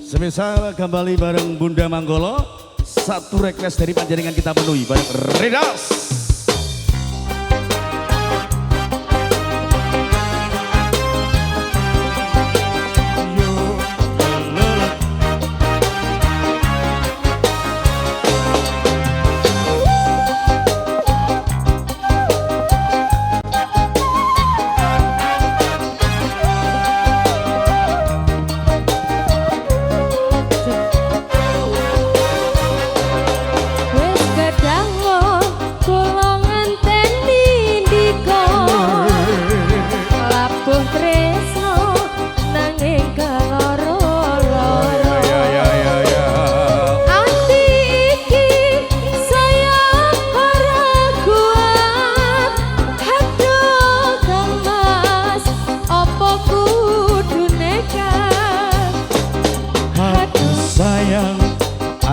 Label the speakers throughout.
Speaker 1: Semisal kembali bareng Bunda Manggolo, satu request dari panjenengan kita penuhi bareng Redas.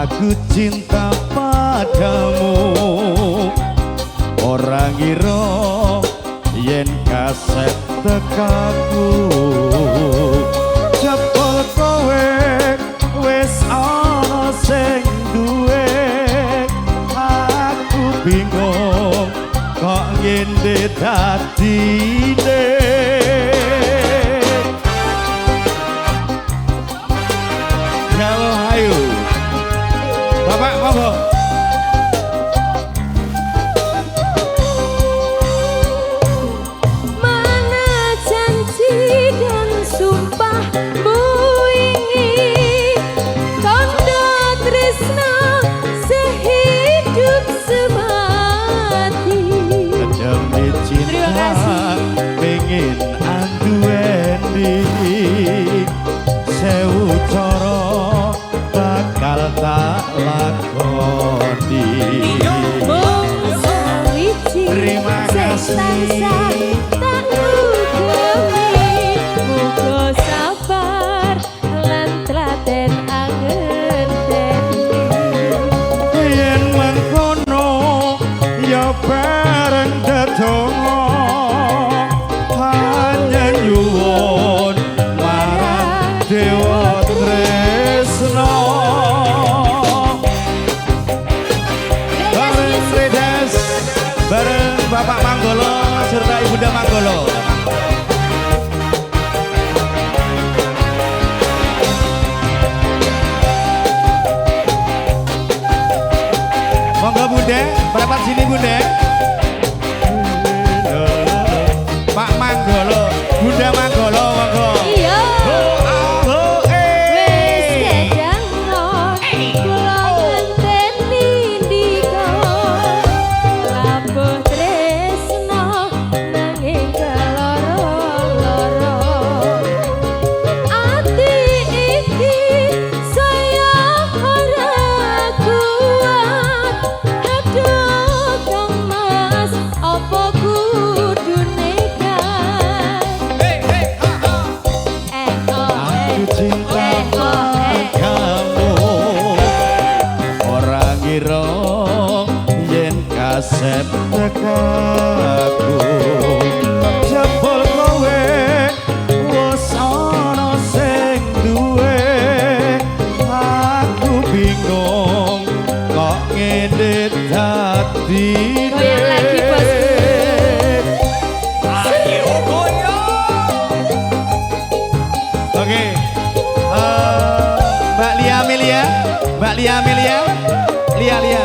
Speaker 1: Aku cinta padamu, orang iro yen kaset tekaku. Jebul kowe wis ana sing duwe, aku bingung kok ngene dadine. Kalau ayo Bapak, monggo.
Speaker 2: Mana janji dan sumpahmu ini, tondo tresna sehidup semati.
Speaker 1: Demi cinta pengen anduweni, sewu cara bakal tak lakoni. Terima kasih.
Speaker 2: Tak ugemi, muga sabar lan tlaten angen-angen.
Speaker 1: Yen mengkono ya bareng dedonga, hanya nyuwun marang Dewa Tresna. Bareng Bapak Manggolo serta Ibunda Manggolo. Monggo Bunda, berapa sini Bunda? Pak Manggolo, Bunda Manggolo, monggo.
Speaker 2: Iya.
Speaker 1: Kaset tekaku, jebul kowe wis ana sing duwe, aku bingung kok ngene dadine. Oke, Mbak Lia Amelia, Mbak Lia Amelia, Lia.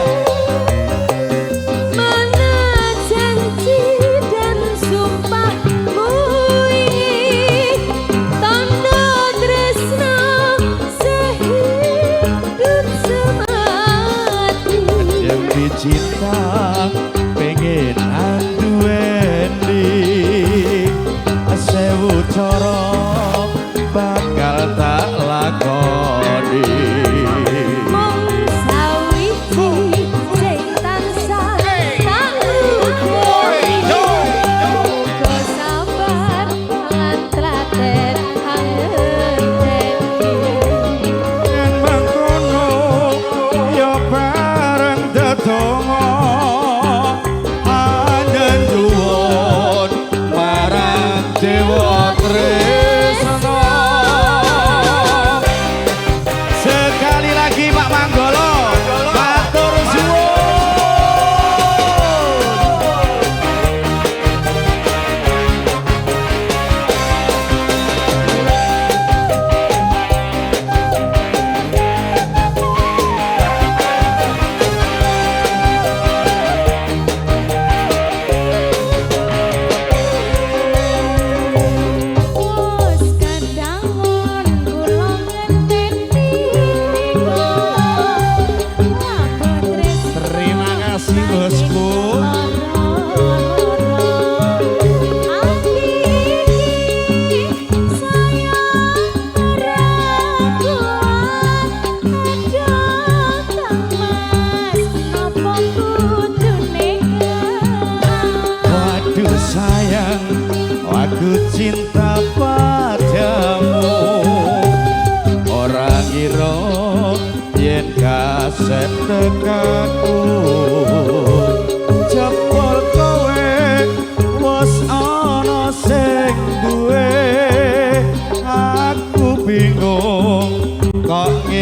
Speaker 1: Cinta pengen anduweni, sewu cara bakal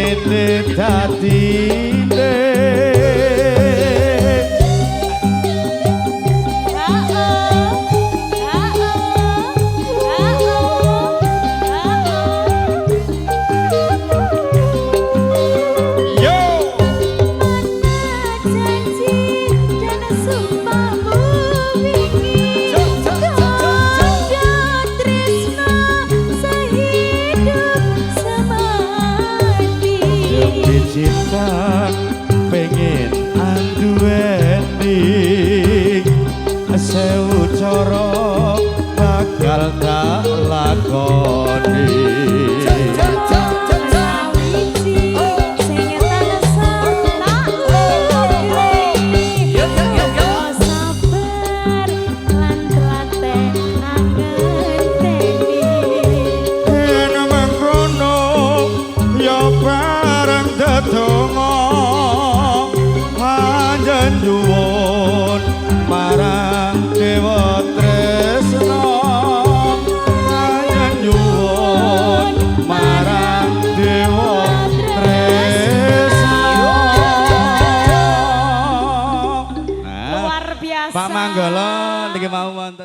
Speaker 1: ngene dadine cinta pengen anduweni sewu cara bakal tak lakoni nyuwun marang dewa tresna nyuwun marang dewa tresna
Speaker 2: luar biasa
Speaker 1: Pak Manggala niki mau wonten